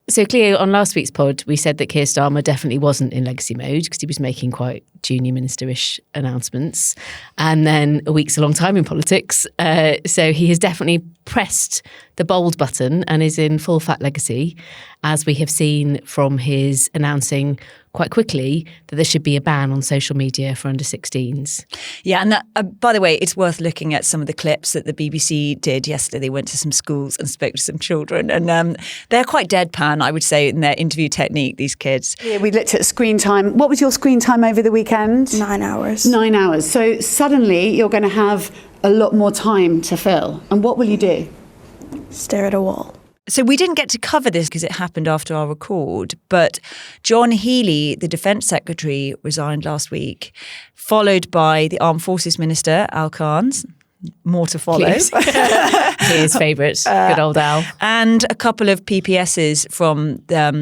So Cleo, on last week's pod, we said that Keir Starmer definitely wasn't in legacy mode because he was making quite junior ministerish announcements. And then a week's a long time in politics. So he has definitely pressed the bold button and is in full fat legacy, as we have seen from his announcing quite quickly that there should be a ban on social media for under 16s. Yeah, and that, by the way, it's worth looking at some of the clips that the BBC did yesterday. They went to some schools and spoke to some children, and they're quite deadpan, I would say, in their interview technique, these kids. Yeah, we looked at screen time. What was your screen time over the weekend? 9 hours. 9 hours. So suddenly you're going to have a lot more time to fill. And what will you do? Stare at a wall. So we didn't get to cover this because it happened after our record, but John Healey, the Defence Secretary, resigned last week, followed by the Armed Forces Minister, Al Khan's. More to follow. His favourite, good old Al. And a couple of PPSs from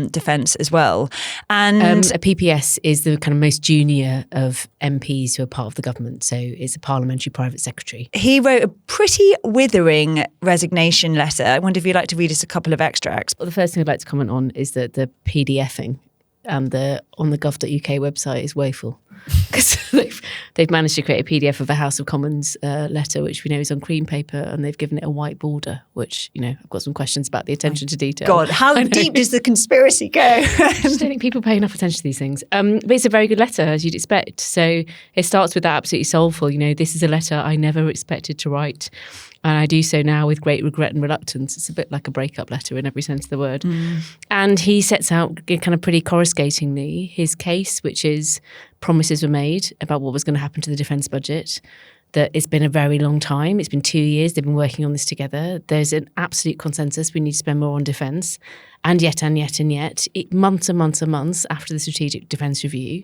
Defence as well. And a PPS is the kind of most junior of MPs who are part of the government. So it's a parliamentary private secretary. He wrote a pretty withering resignation letter. I wonder if you'd like to read us a couple of extracts. Well, the first thing I'd like to comment on is that the PDFing and on the gov.uk website is woeful. Because they've managed to create a PDF of a House of Commons letter, which we know is on cream paper, and they've given it a white border, which, I've got some questions about the attention to detail. God, how deep does the conspiracy go? I just don't think people pay enough attention to these things. But it's a very good letter, as you'd expect. So it starts with that absolutely soulful, this is a letter I never expected to write. And I do so now with great regret and reluctance. It's a bit like a breakup letter in every sense of the word. And he sets out kind of pretty coruscatingly his case, which is promises were made about what was going to happen to the defence budget, that it's been a very long time. It's been 2 years. They've been working on this together. There's an absolute consensus. We need to spend more on defence. And yet, months and months and months after the Strategic Defence Review,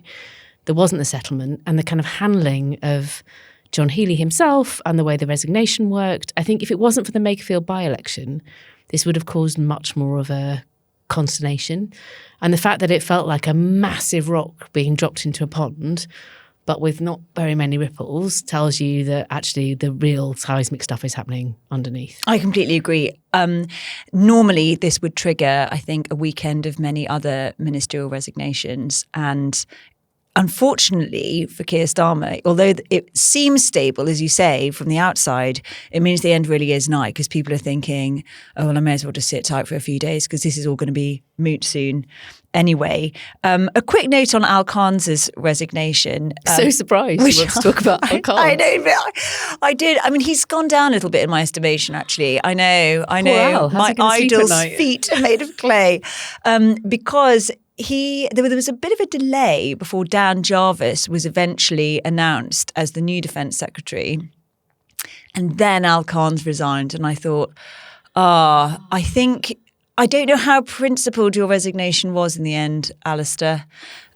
there wasn't a settlement. And the kind of handling of John Healey himself and the way the resignation worked, I think if it wasn't for the Makerfield by-election, this would have caused much more of a consternation. And the fact that it felt like a massive rock being dropped into a pond, but with not very many ripples, tells you that actually the real seismic stuff is happening underneath. I completely agree. Normally, this would trigger, I think, a weekend of many other ministerial resignations. And unfortunately for Keir Starmer, although it seems stable, as you say, from the outside, it means the end really is nigh, because people are thinking, oh, well, I may as well just sit tight for a few days because this is all going to be moot soon anyway. A quick note on Al Khan's resignation. So surprised you want to talk about Al Khan. I know, but I did. I mean, he's gone down a little bit in my estimation, actually. I know. Al, my idol's feet are made of clay. Because there was a bit of a delay before Dan Jarvis was eventually announced as the new Defence Secretary. And then Al Khan's resigned. And I thought, I don't know how principled your resignation was in the end, Alistair.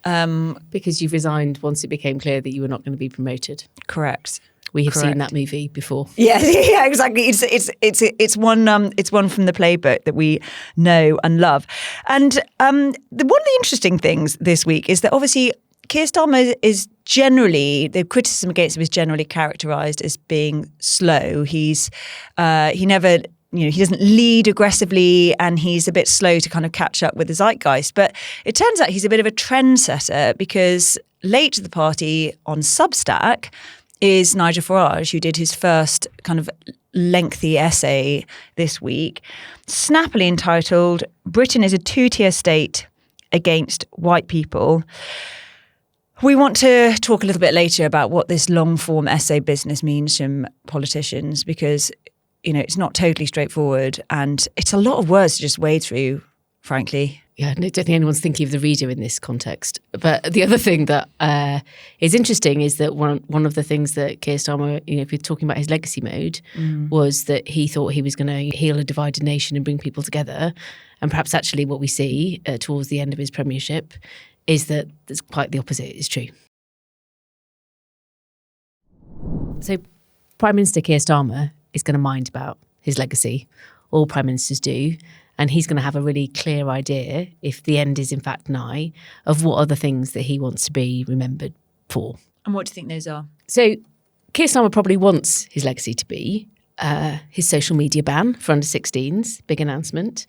Because you've resigned once it became clear that you were not going to be promoted. Correct. We have seen that movie before. Yeah, exactly. It's one from the playbook that we know and love. And one of the interesting things this week is that obviously Keir Starmer is generally, the criticism against him is generally characterised as being slow. He never, he doesn't lead aggressively, and he's a bit slow to kind of catch up with the zeitgeist. But it turns out he's a bit of a trendsetter, because late to the party on Substack is Nigel Farage, who did his first kind of lengthy essay this week, snappily entitled, "Britain is a two-tier state against white people." We want to talk a little bit later about what this long-form essay business means from politicians, because, it's not totally straightforward, and it's a lot of words to just wade through, frankly. Yeah, I don't think anyone's thinking of the reader in this context. But the other thing that is interesting is that one of the things that Keir Starmer, if you're talking about his legacy mode, was that he thought he was going to heal a divided nation and bring people together. And perhaps actually what we see towards the end of his premiership is that it's quite the opposite is true. So Prime Minister Keir Starmer is going to mind about his legacy. All Prime Ministers do. And he's going to have a really clear idea, if the end is in fact nigh, of what are the things that he wants to be remembered for. And what do you think those are? So Keir Starmer probably wants his legacy to be his social media ban for under 16s, big announcement,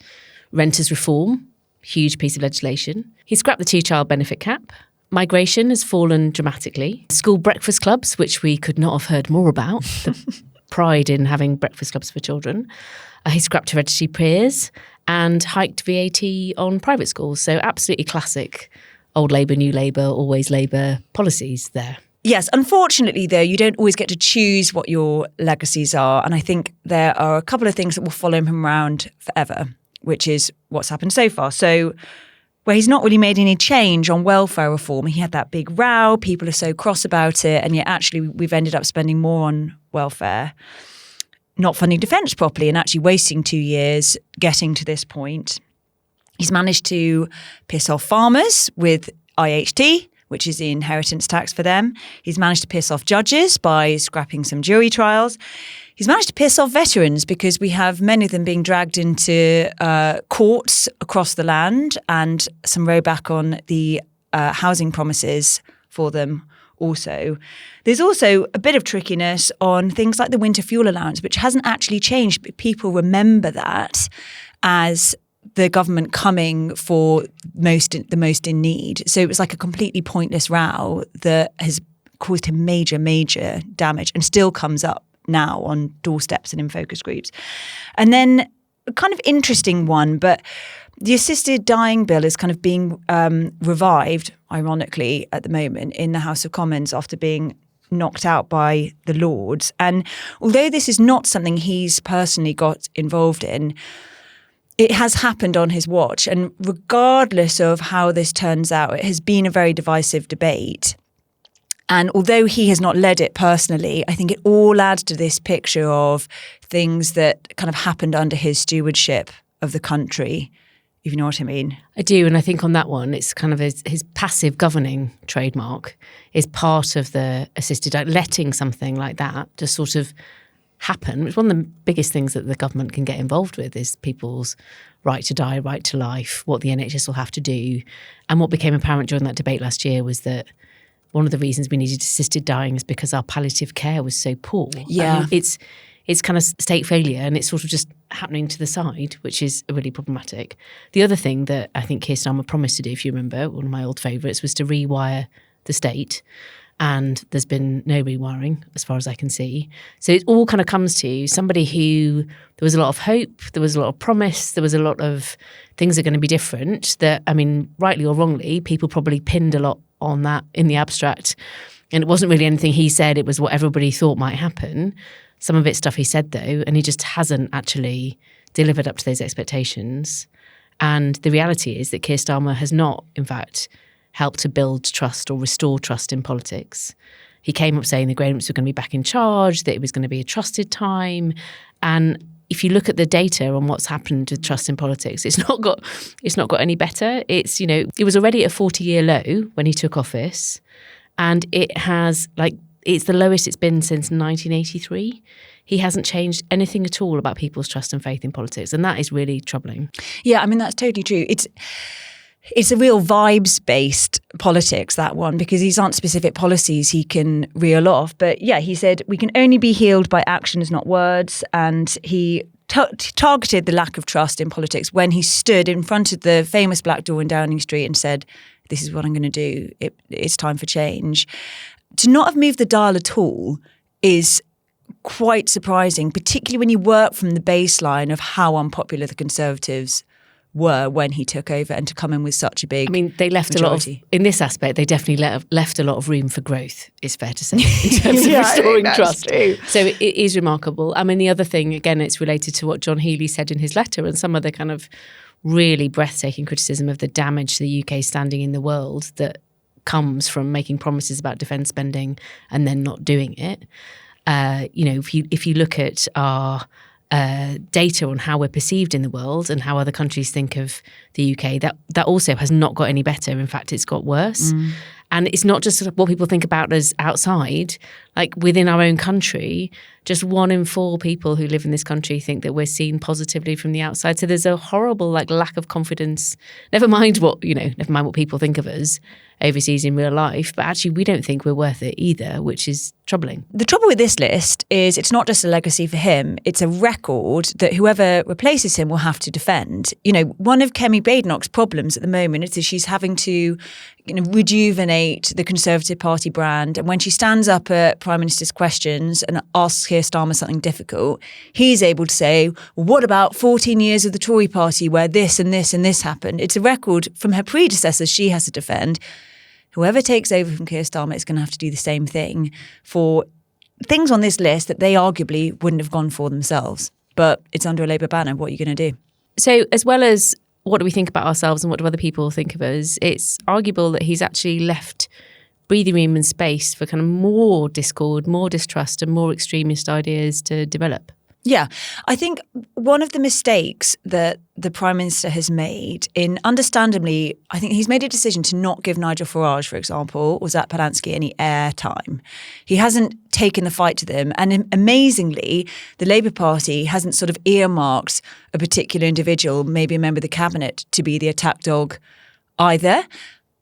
renters reform, huge piece of legislation. He scrapped the 2-child benefit cap. Migration has fallen dramatically. School breakfast clubs, which we could not have heard more about, the pride in having breakfast clubs for children. He scrapped hereditary peers and hiked VAT on private schools. So absolutely classic old Labour, new Labour, always Labour policies there. Yes, unfortunately, though, you don't always get to choose what your legacies are. And I think there are a couple of things that will follow him around forever, which is what's happened so far. So where he's not really made any change on welfare reform, he had that big row, people are so cross about it, and yet actually we've ended up spending more on welfare, not funding defence properly and actually wasting 2 years getting to this point. He's managed to piss off farmers with IHT, which is the inheritance tax for them. He's managed to piss off judges by scrapping some jury trials. He's managed to piss off veterans because we have many of them being dragged into courts across the land and some rowback on the housing promises for them also. There's also a bit of trickiness on things like the winter fuel allowance, which hasn't actually changed, but people remember that as the government coming for the most in need. So it was like a completely pointless row that has caused him major, major damage and still comes up now on doorsteps and in focus groups. And then a kind of interesting one, but the assisted dying bill is kind of being revived, ironically, at the moment in the House of Commons after being knocked out by the Lords. And although this is not something he's personally got involved in, it has happened on his watch. And regardless of how this turns out, it has been a very divisive debate. And although he has not led it personally, I think it all adds to this picture of things that kind of happened under his stewardship of the country, if you know what I mean. I do. And I think on that one, it's kind of his passive governing trademark is part of the assisted, letting something like that just sort of happen. It's one of the biggest things that the government can get involved with is people's right to die, right to life, what the NHS will have to do. And what became apparent during that debate last year was that one of the reasons we needed assisted dying is because our palliative care was so poor. Yeah. I mean, it's kind of state failure and it's sort of just happening to the side, which is really problematic. The other thing that I think Keir Starmer promised to do, if you remember, one of my old favourites, was to rewire the state. And there's been no rewiring as far as I can see. So it all kind of comes to somebody who there was a lot of hope, there was a lot of promise, there was a lot of things are going to be different that, I mean, rightly or wrongly, people probably pinned a lot on that in the abstract. And it wasn't really anything he said, it was what everybody thought might happen. Some of it's stuff he said, though, and he just hasn't actually delivered up to those expectations. And the reality is that Keir Starmer has not, in fact, helped to build trust or restore trust in politics. He came up saying the Greens were going to be back in charge, that it was going to be a trusted time. And if you look at the data on what's happened with trust in politics, it's not got any better. It's, it was already at a 40-year low when he took office. And it has, it's the lowest it's been since 1983. He hasn't changed anything at all about people's trust and faith in politics. And that is really troubling. Yeah, I mean, that's totally true. It's a real vibes-based politics, that one, because these aren't specific policies he can reel off. But yeah, he said, we can only be healed by actions, not words. And he targeted the lack of trust in politics when he stood in front of the famous Black Door in Downing Street and said, this is what I'm going to do. It's time for change. To not have moved the dial at all is quite surprising, particularly when you work from the baseline of how unpopular the Conservatives were when he took over, and to come in with such a big they left majority. A lot of, in this aspect, they definitely left a lot of room for growth, it's fair to say, in terms of restoring trust. True. So it is remarkable. I mean, the other thing, again, it's related to what John Healey said in his letter and some of the kind of really breathtaking criticism of the damage to the UK standing in the world that comes from making promises about defence spending and then not doing it. If you look at our data on how we're perceived in the world and how other countries think of the UK, that also has not got any better. In fact, it's got worse. And it's not just what people think about us outside. like within our own country, just 1 in 4 people who live in this country think that we're seen positively from the outside. So there's a horrible like lack of confidence. Never mind what people think of us overseas in real life, but actually we don't think we're worth it either, which is troubling. The trouble with this list is it's not just a legacy for him, it's a record that whoever replaces him will have to defend. One of Kemi Badenoch's problems at the moment is that she's having to rejuvenate the Conservative Party brand. And when she stands up at Prime Minister's questions and asks Keir Starmer something difficult, he's able to say, well, what about 14 years of the Tory party where this and this and this happened? It's a record from her predecessors she has to defend. Whoever takes over from Keir Starmer is going to have to do the same thing for things on this list that they arguably wouldn't have gone for themselves. But it's under a Labour banner. What are you going to do? So as well as what do we think about ourselves and what do other people think of us, it's arguable that he's actually left breathing room and space for kind of more discord, more distrust and more extremist ideas to develop. Yeah, I think one of the mistakes that the Prime Minister has made understandably, I think he's made a decision to not give Nigel Farage, for example, or Zach Polansky any airtime. He hasn't taken the fight to them. And amazingly, the Labour Party hasn't sort of earmarked a particular individual, maybe a member of the cabinet, to be the attack dog either.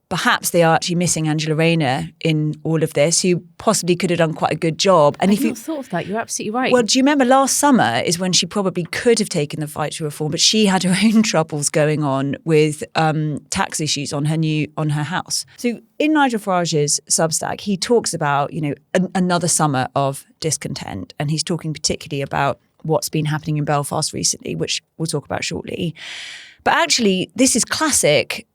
Perhaps they are actually missing Angela Rayner in all of this, who possibly could have done quite a good job. And I've not thought of that. You're absolutely right. Well, do you remember last summer is when she probably could have taken the fight to reform, but she had her own troubles going on with tax issues on her house. So in Nigel Farage's Substack, he talks about another summer of discontent, and he's talking particularly about what's been happening in Belfast recently, which we'll talk about shortly. But actually, this is classic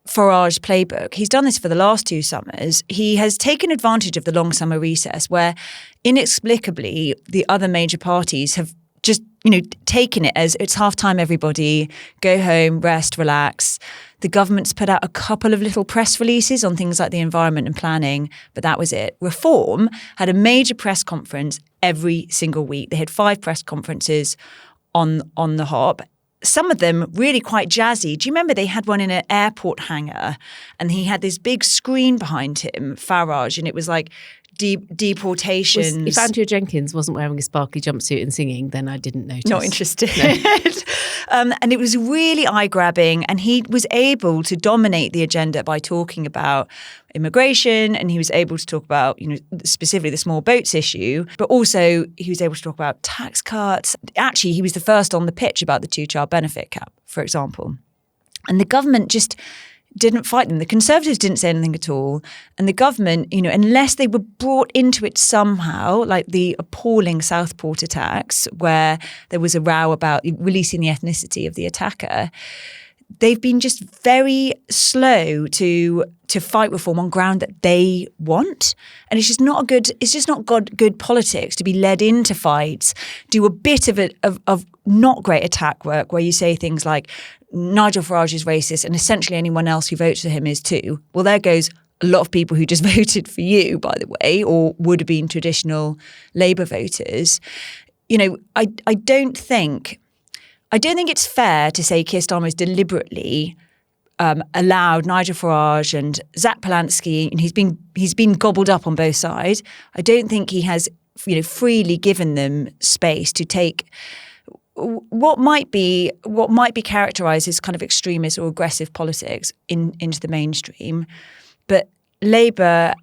Farage playbook. He's done this for the last 2 summers. He has taken advantage of the long summer recess where inexplicably the other major parties have just, taken it as it's half time, everybody, go home, rest, relax. The government's put out a couple of little press releases on things like the environment and planning, but that was it. Reform had a major press conference every single week. They had 5 press conferences on the hop. Some of them really quite jazzy. Do you remember they had one in an airport hangar and he had this big screen behind him, Farage, and it was like deportations. If Andrea Jenkins wasn't wearing a sparkly jumpsuit and singing, then I didn't notice. Not interested. No. And it was really eye-grabbing, and he was able to dominate the agenda by talking about immigration, and he was able to talk about, specifically the small boats issue, but also he was able to talk about tax cuts. Actually, he was the first on the pitch about the 2-child benefit cap, for example. And the government just didn't fight them. The Conservatives didn't say anything at all. And the government, unless they were brought into it somehow, like the appalling Southport attacks, where there was a row about releasing the ethnicity of the attacker, they've been just very slow to fight reform on ground that they want. And it's just not good politics to be led into fights, do a bit of not great attack work where you say things like Nigel Farage is racist and essentially anyone else who votes for him is too. Well, there goes a lot of people who just voted for you, by the way, or would have been traditional Labour voters. I don't think it's fair to say Keir Starmer has deliberately allowed Nigel Farage and Zach Polansky, and he's been gobbled up on both sides. I don't think he has freely given them space to take what might be characterised as kind of extremist or aggressive politics into the mainstream. But Labour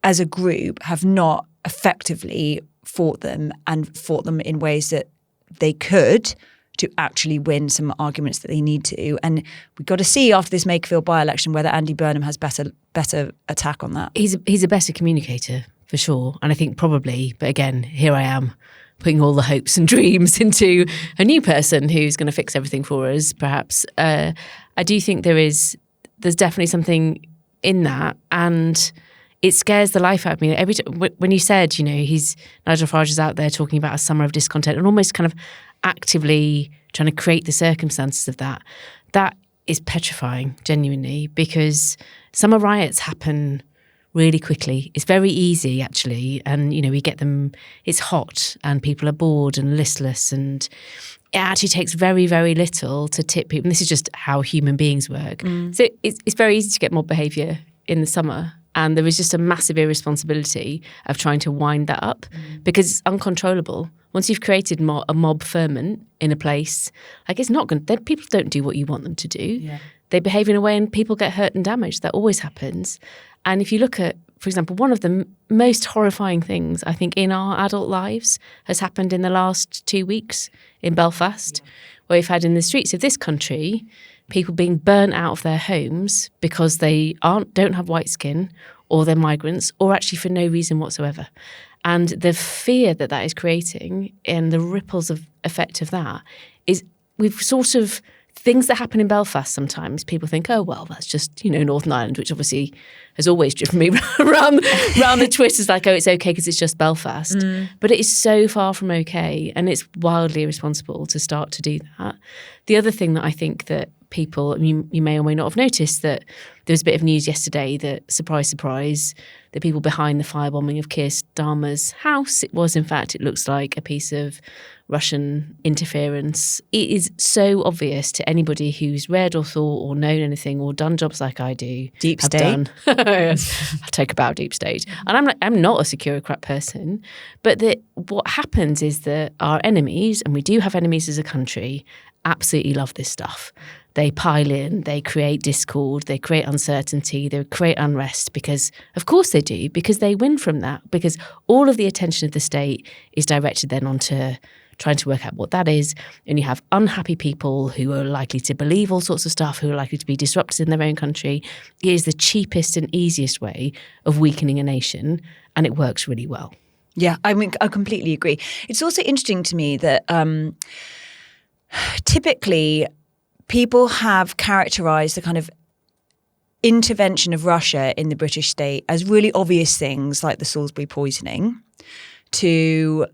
as a group have not effectively fought them in ways that they could to actually win some arguments that they need to. And we've got to see after this Makerfield by-election whether Andy Burnham has better attack on that. He's a better communicator, for sure. And I think probably, but again, here I am, putting all the hopes and dreams into a new person who's going to fix everything for us, perhaps. I do think there's definitely something in that, and it scares the life out of me. Every when you said, Nigel Farage is out there talking about a summer of discontent and almost kind of actively trying to create the circumstances of that is petrifying, genuinely, because summer riots happen really quickly. It's very easy, actually. And, we get them, it's hot and people are bored and listless, and it actually takes very, very little to tip people. And this is just how human beings work. So it's very easy to get mob behaviour in the summer. And there is just a massive irresponsibility of trying to wind that up because it's uncontrollable. Once you've created a mob ferment in a place, like it's not going to, people don't do what you want them to do. Yeah. They behave in a way and people get hurt and damaged. That always happens. And if you look at, for example, one of the most horrifying things I think in our adult lives has happened in the last 2 weeks in Belfast, where we've had in the streets of this country people being burnt out of their homes because they don't have white skin or they're migrants or actually for no reason whatsoever. And the fear that is creating and the ripples of effect of that is we've sort of things that happen in Belfast sometimes people think, oh, well, that's just, Northern Ireland, which obviously has always driven me around the Twitters like, oh, it's okay because it's just Belfast. But it is so far from okay. And it's wildly irresponsible to start to do that. The other thing that I think that people, you may or may not have noticed that there was a bit of news yesterday that, surprise, surprise, the people behind the firebombing of Keir Starmer's house, it looks like a piece of Russian interference. It is so obvious to anybody who's read or thought or known anything or done jobs like I do. Deep state. Yes. I talk about deep state. And I'm not a securocrat person, but what happens is that our enemies, and we do have enemies as a country, absolutely love this stuff. They pile in, they create discord, they create uncertainty, they create unrest because, of course they do, because they win from that, because all of the attention of the state is directed then onto trying to work out what that is. And you have unhappy people who are likely to believe all sorts of stuff, who are likely to be disruptors in their own country. It is the cheapest and easiest way of weakening a nation, and it works really well. Yeah, I completely agree. It's also interesting to me that typically people have characterised the kind of intervention of Russia in the British state as really obvious things like the Salisbury poisoning to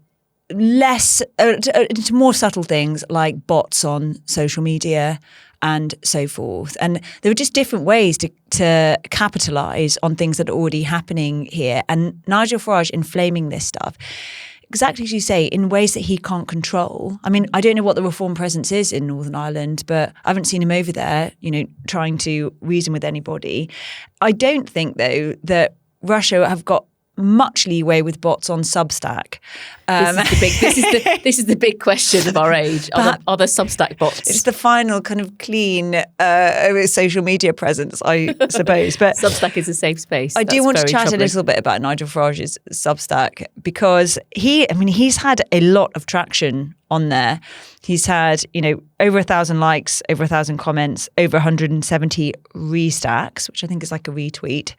to more subtle things like bots on social media and so forth. And there were just different ways to capitalise on things that are already happening here. And Nigel Farage inflaming this stuff, exactly as you say, in ways that he can't control. I mean, I don't know what the Reform presence is in Northern Ireland, but I haven't seen him over there, trying to reason with anybody. I don't think, though, that Russia have got much leeway with bots on Substack. This is the big question of our age. Are there Substack bots? It's the final kind of clean social media presence, I suppose. But Substack is a safe space. I do want to chat a little bit about Nigel Farage's Substack because he's had a lot of traction on there. He's had, over 1,000 likes, over 1,000 comments, over 170 restacks, which I think is like a retweet.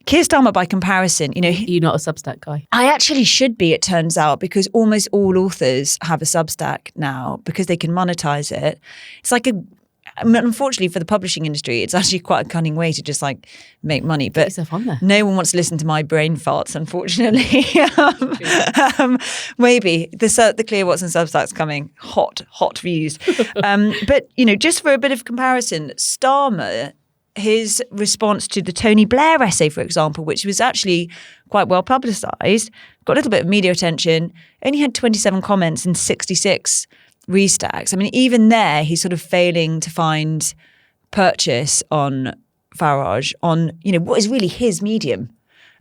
Keir Starmer, by comparison, You're not a Substack guy. I actually should be, it turns out, because almost all authors have a Substack now because they can monetize it. It's like unfortunately for the publishing industry, it's actually quite a cunning way to just like make money. But get yourself on there. No one wants to listen to my brain farts, unfortunately. Maybe the Clear Watson Substack's coming. Hot views. But just for a bit of comparison, Starmer, his response to the Tony Blair essay, for example, which was actually quite well publicised, got a little bit of media attention, only had 27 comments and 66 restacks. I mean, even there, he's sort of failing to find purchase on Farage, on, what is really his medium.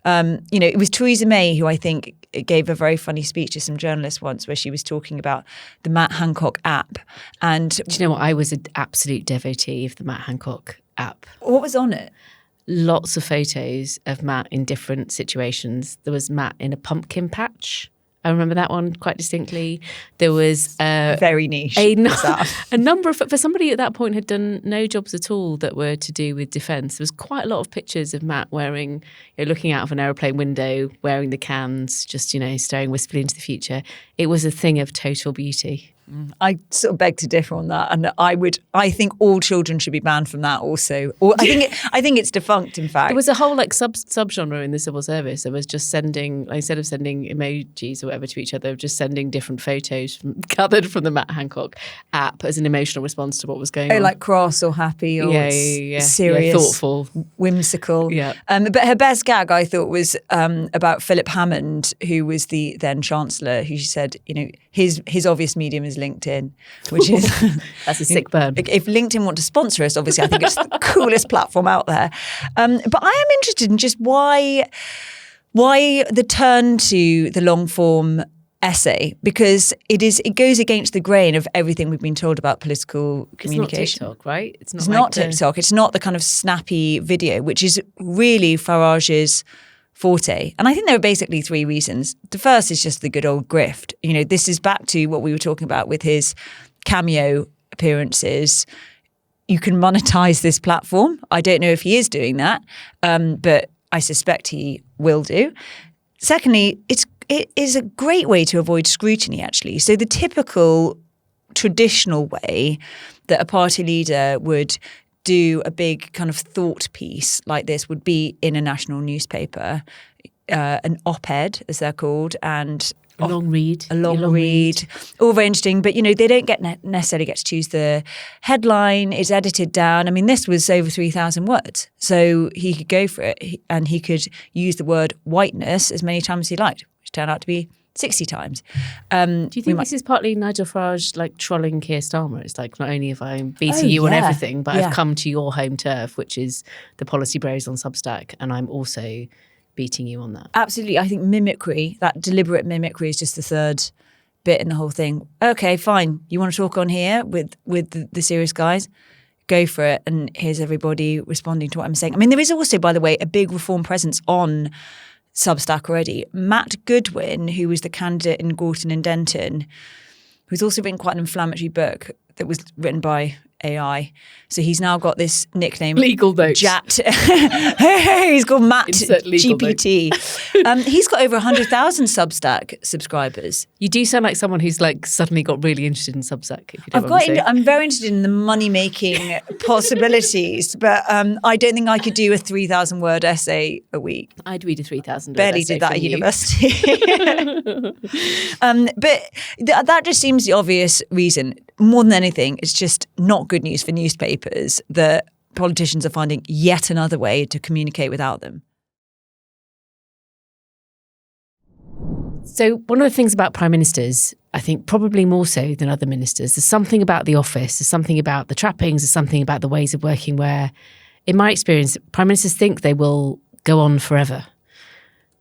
It was Theresa May who I think gave a very funny speech to some journalists once where she was talking about the Matt Hancock app. And do you know what? I was an absolute devotee of the Matt Hancock app. What was on it? Lots of photos of Matt in different situations. There was Matt in a pumpkin patch. I remember that one quite distinctly. There was very niche. A number of, for somebody at that point had done no jobs at all that were to do with defence. There was quite a lot of pictures of Matt wearing, looking out of an aeroplane window, wearing the cans, just staring wistfully into the future. It was a thing of total beauty. I sort of beg to differ on that, and I think all children should be banned from that. Also, or I think it's defunct. In fact, there was a whole subgenre in the civil service. There was just sending, instead of sending emojis or whatever to each other, just sending different photos gathered from the Matt Hancock app as an emotional response to what was going on. Like cross or happy or serious, thoughtful, whimsical. Yeah. But her best gag, I thought, was about Philip Hammond, who was the then Chancellor, who she said, his obvious medium is is LinkedIn, which is That's a sick burn. If LinkedIn want to sponsor us, obviously, I think it's the coolest platform out there. But I am interested in just why the turn to the long form essay, because it goes against the grain of everything we've been told about political communication. It's not TikTok, right? It's It's not TikTok. It's not the kind of snappy video, which is really Farage's forte. And I think there are basically three reasons. The first is just the good old grift. This is back to what we were talking about with his cameo appearances. You can monetize this platform. I don't know if he is doing that, but I suspect he will do. Secondly, it is a great way to avoid scrutiny, actually. So the typical traditional way that a party leader would do a big kind of thought piece like this would be in a national newspaper, an op-ed, as they're called, and a long read. All very interesting, but they don't necessarily get to choose the headline. It's edited down. I mean, this was over 3,000 words, so he could go for it, and he could use the word whiteness as many times as he liked, which turned out to be 60 times. Do you think this is partly Nigel Farage like trolling Keir Starmer? It's like, not only have I beaten you on everything, but I've come to your home turf, which is the Policy Bros on Substack, and I'm also beating you on that. Absolutely. I think mimicry, that deliberate mimicry, is just the third bit in the whole thing. Okay, fine. You want to talk on here with the serious guys? Go for it. And here's everybody responding to what I'm saying. I mean, there is also, by the way, a big reform presence on Substack already. Matt Goodwin, who was the candidate in Gorton and Denton, who's also written quite an inflammatory book that was written by AI. So he's now got this nickname. Legal notes. Jat. He's called Matt GPT. He's got over 100,000 Substack subscribers. You do sound like someone who's like suddenly got really interested in Substack. If you don't mind me saying. I'm very interested in the money-making possibilities, but I don't think I could do a 3,000 word essay a week. I'd read a 3,000 word Barely essay did that at from you. university. But that just seems the obvious reason. More than anything, it's just not good news for newspapers that politicians are finding yet another way to communicate without them. So one of the things about prime ministers, I think probably more so than other ministers, there's something about the office, there's something about the trappings, there's something about the ways of working where, in my experience, prime ministers think they will go on forever.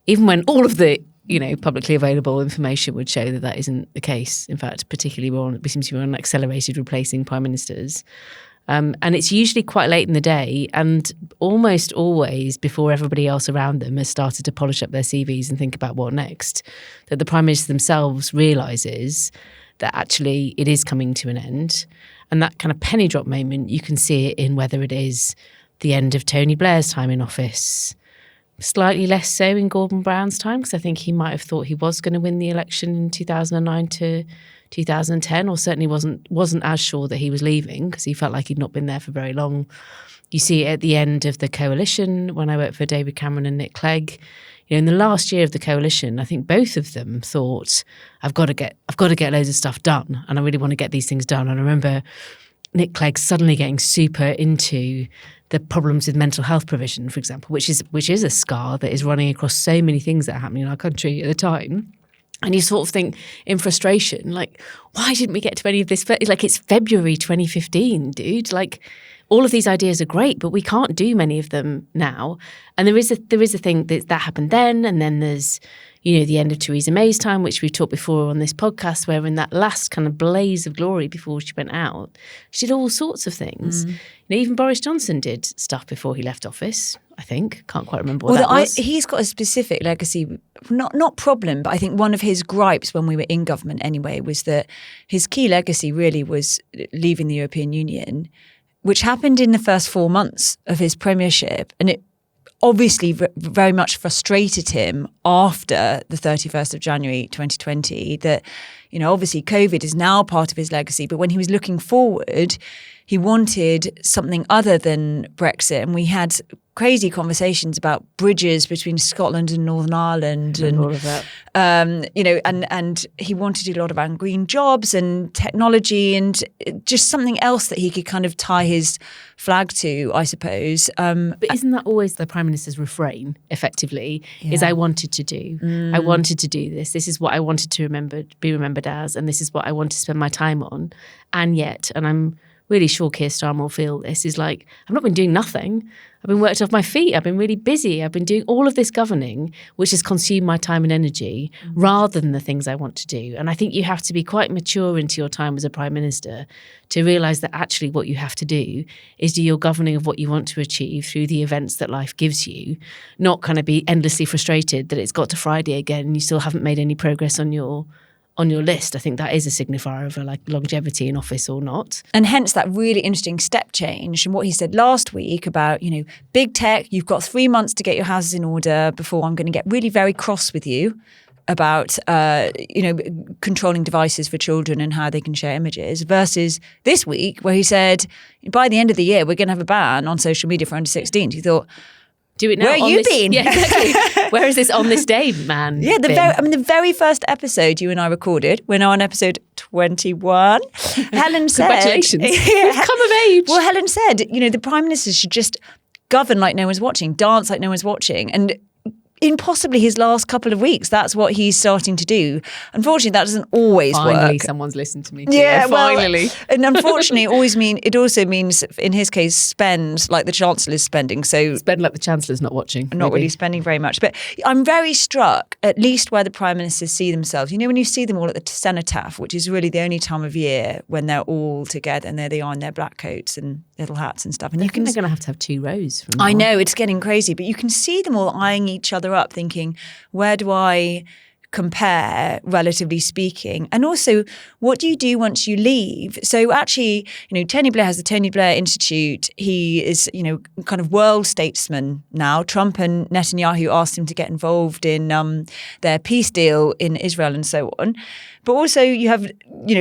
Even when all of the publicly available information would show that that isn't the case. In fact, particularly we seem to be on accelerated replacing prime ministers. And it's usually quite late in the day and almost always before everybody else around them has started to polish up their CVs and think about what next, that the prime minister themselves realises that actually it is coming to an end. And that kind of penny drop moment, you can see it in whether it is the end of Tony Blair's time in office, slightly less so in Gordon Brown's time, because I think he might have thought he was going to win the election in 2009 to 2010, or certainly wasn't as sure that he was leaving because he felt like he'd not been there for very long. You see it at the end of the coalition when I worked for David Cameron and Nick Clegg. In the last year of the coalition, I think both of them thought, I've got to get loads of stuff done, and I really want to get these things done. And I remember Nick Clegg suddenly getting super into the problems with mental health provision, for example, which is a scar that is running across so many things that are happening in our country at the time. And you sort of think in frustration, like, why didn't we get to any of this? Like, it's February 2015, dude. Like, all of these ideas are great, but we can't do many of them now. And there is a thing that happened then, and then there's, the end of Theresa May's time, which we've talked before on this podcast, where in that last kind of blaze of glory before she went out, she did all sorts of things. Even Boris Johnson did stuff before he left office, I think. Can't quite remember what that was. He's got a specific legacy, not problem, but I think one of his gripes when we were in government anyway was that his key legacy really was leaving the European Union, which happened in the first 4 months of his premiership. And it obviously very much frustrated him after the 31st of January 2020 that, obviously COVID is now part of his legacy. But when he was looking forward, he wanted something other than Brexit. And we had crazy conversations about bridges between Scotland and Northern Ireland and all of that. And he wanted to do a lot around green jobs and technology and just something else that he could kind of tie his flag to, I suppose. But isn't that always the Prime Minister's refrain, effectively, is I wanted to do. I wanted to do this. This is what I wanted to be remembered as, and this is what I want to spend my time on. And yet, and I'm really sure Keir Starmer will feel this, is like, I've not been doing nothing. I've been worked off my feet. I've been really busy. I've been doing all of this governing, which has consumed my time and energy rather than the things I want to do. And I think you have to be quite mature into your time as a Prime Minister to realise that actually what you have to do is do your governing of what you want to achieve through the events that life gives you, not kind of be endlessly frustrated that it's got to Friday again and you still haven't made any progress on your list. I think that is a signifier of like longevity in office or not. And hence that really interesting step change and what he said last week about, big tech, you've got 3 months to get your houses in order before I'm going to get really very cross with you about, controlling devices for children and how they can share images, versus this week where he said, by the end of the year, we're going to have a ban on social media for under 16s. He thought, do it now. Where have you been? Yeah, exactly. Where is this on this day, man? Yeah, the very first episode you and I recorded, we're now on episode 21. Helen said, congratulations, you've come of age. Well, Helen said, the Prime Minister should just govern like no one's watching, dance like no one's watching, and in possibly his last couple of weeks, that's what he's starting to do. Unfortunately, that doesn't always work. Finally, someone's listened to me. Yeah, finally. And unfortunately, it also means, in his case, spend like the Chancellor's spending. So spend like the Chancellor's not watching. Not really spending very much. But I'm very struck, at least where the Prime Ministers see themselves. When you see them all at the cenotaph, which is really the only time of year when they're all together and there they are in their black coats and little hats and stuff. And they're going to have 2 rows from now I on. know, it's getting crazy, but you can see them all eyeing each other up thinking, where do I compare, relatively speaking? And also, what do you do once you leave? So actually, Tony Blair has the Tony Blair Institute. He is, kind of world statesman now. Trump and Netanyahu asked him to get involved in their peace deal in Israel and so on. But also you have,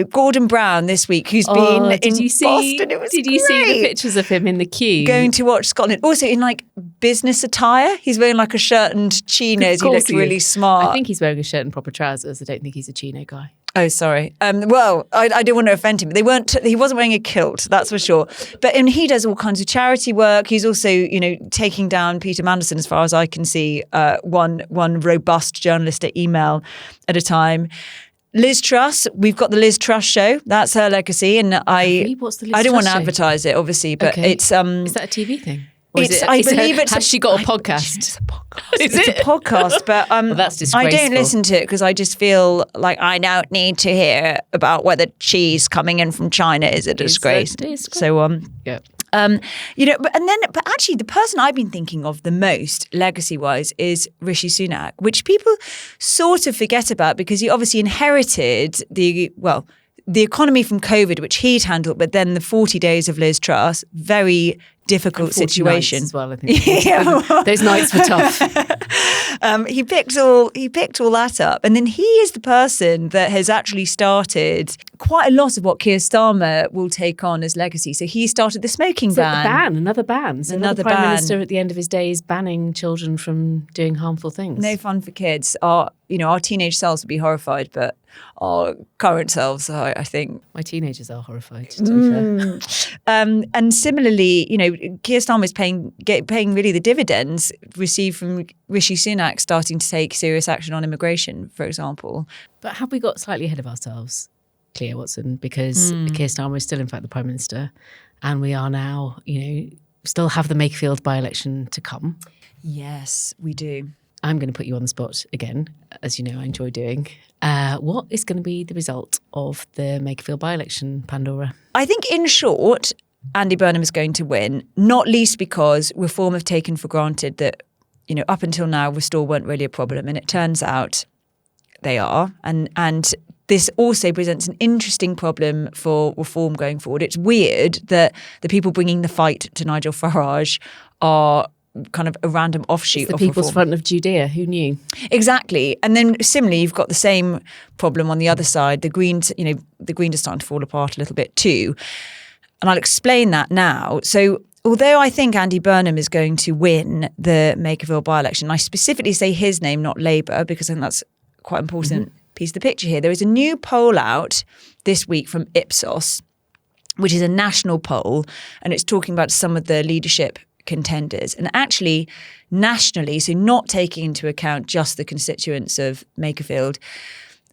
Gordon Brown this week, who's been in Boston. It was Did you see the pictures of him in the queue? Going to watch Scotland. Also in like business attire. He's wearing like a shirt and chinos. He looked really smart. I think he's wearing a shirt and proper trousers. I don't think he's a chino guy. Oh, sorry. Well, I didn't want to offend him. He wasn't wearing a kilt, that's for sure. But he does all kinds of charity work. He's also, taking down Peter Mandelson, as far as I can see, one robust journalistic email at a time. Liz Truss, we've got the Liz Truss show. That's her legacy, and What's the Liz I don't Truss want to show? Advertise it, obviously, but it's Is that a TV thing? Has she got a podcast? It's a podcast. It's a podcast, but well, that's disgraceful. I don't listen to it because I just feel like I don't need to hear about whether cheese coming in from China is a disgrace. So yeah. But actually the person I've been thinking of the most legacy-wise is Rishi Sunak, which people sort of forget about because he obviously inherited the economy from COVID, which he'd handled, but then the 40 days of Liz Truss, very difficult situation as well. I think those nights were tough. He picked all that up, and then he is the person that has actually started quite a lot of what Keir Starmer will take on as legacy. So he started the smoking ban. Another ban. So another Prime Minister at the end of his days banning children from doing harmful things. No fun for kids. Our teenage selves would be horrified, but our current selves, I think. My teenagers are horrified, to be fair. And similarly, Keir Starmer is paying really the dividends received from Rishi Sunak starting to take serious action on immigration, for example. But have we got slightly ahead of ourselves, Clea Watson? Because Keir Starmer is still, in fact, the Prime Minister, and we are now, still have the Makerfield by-election to come. Yes, we do. I'm going to put you on the spot again, as you know I enjoy doing. What is going to be the result of the Makerfield by-election, Pandora? I think, in short, Andy Burnham is going to win, not least because Reform have taken for granted that, up until now, Restore weren't really a problem. And it turns out they are. And this also presents an interesting problem for Reform going forward. It's weird that the people bringing the fight to Nigel Farage are kind of a random offshoot of the People's Reform. Front of Judea. Who knew? Exactly. And then similarly, you've got the same problem on the other side. The Greens are starting to fall apart a little bit too. And I'll explain that now. So although I think Andy Burnham is going to win the Makerfield by-election, I specifically say his name, not Labour, because I think that's quite an important piece of the picture here. There is a new poll out this week from Ipsos, which is a national poll, and it's talking about some of the leadership contenders. And actually, nationally, so not taking into account just the constituents of Makerfield,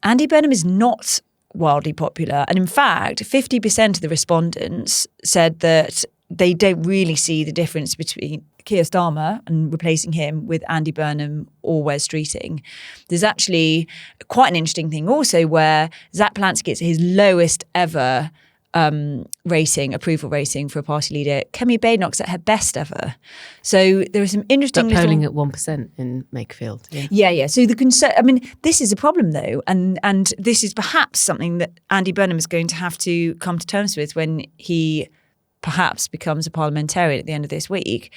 Andy Burnham is not wildly popular. And in fact, 50% of the respondents said that they don't really see the difference between Keir Starmer and replacing him with Andy Burnham or Wes Streeting. There's actually quite an interesting thing also where Zach Polansky gets his lowest ever approval rating for a party leader. Kemi Badenoch's at her best ever. So there are some interesting polling at 1% in Makerfield. Yeah. So this is a problem though, and this is perhaps something that Andy Burnham is going to have to come to terms with when he perhaps becomes a parliamentarian at the end of this week.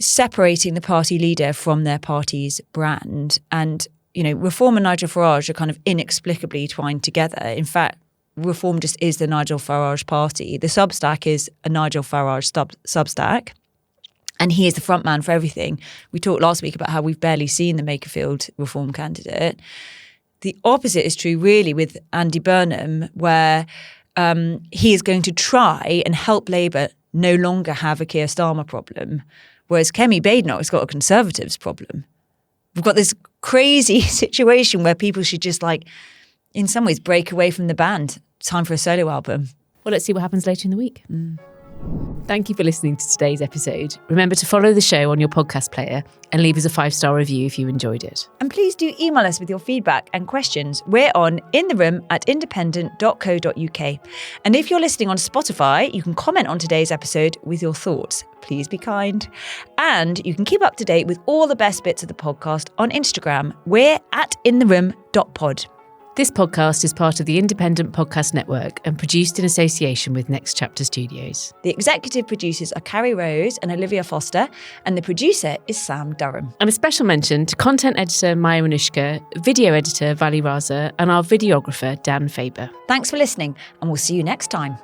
Separating the party leader from their party's brand, and Reform and Nigel Farage are kind of inexplicably twined together. In fact, Reform just is the Nigel Farage party. The Substack is a Nigel Farage Substack, and he is the front man for everything. We talked last week about how we've barely seen the Makerfield Reform candidate. The opposite is true really with Andy Burnham, where he is going to try and help Labour no longer have a Keir Starmer problem, whereas Kemi Badenoch has got a Conservatives problem. We've got this crazy situation where people should just in some ways break away from the band. Time for a solo album. Well, let's see what happens later in the week. Thank you for listening to today's episode. Remember to follow the show on your podcast player and leave us a 5-star review if you enjoyed it. And please do email us with your feedback and questions. We're on intheroom@independent.co.uk. And if you're listening on Spotify, you can comment on today's episode with your thoughts. Please be kind. And you can keep up to date with all the best bits of the podcast on Instagram. We're at intheroom.pod. This podcast is part of the Independent Podcast Network and produced in association with Next Chapter Studios. The executive producers are Carrie Rose and Olivia Foster, and the producer is Sam Durham. And a special mention to content editor Maya Manushka, video editor Vali Raza, and our videographer Dan Faber. Thanks for listening, and we'll see you next time.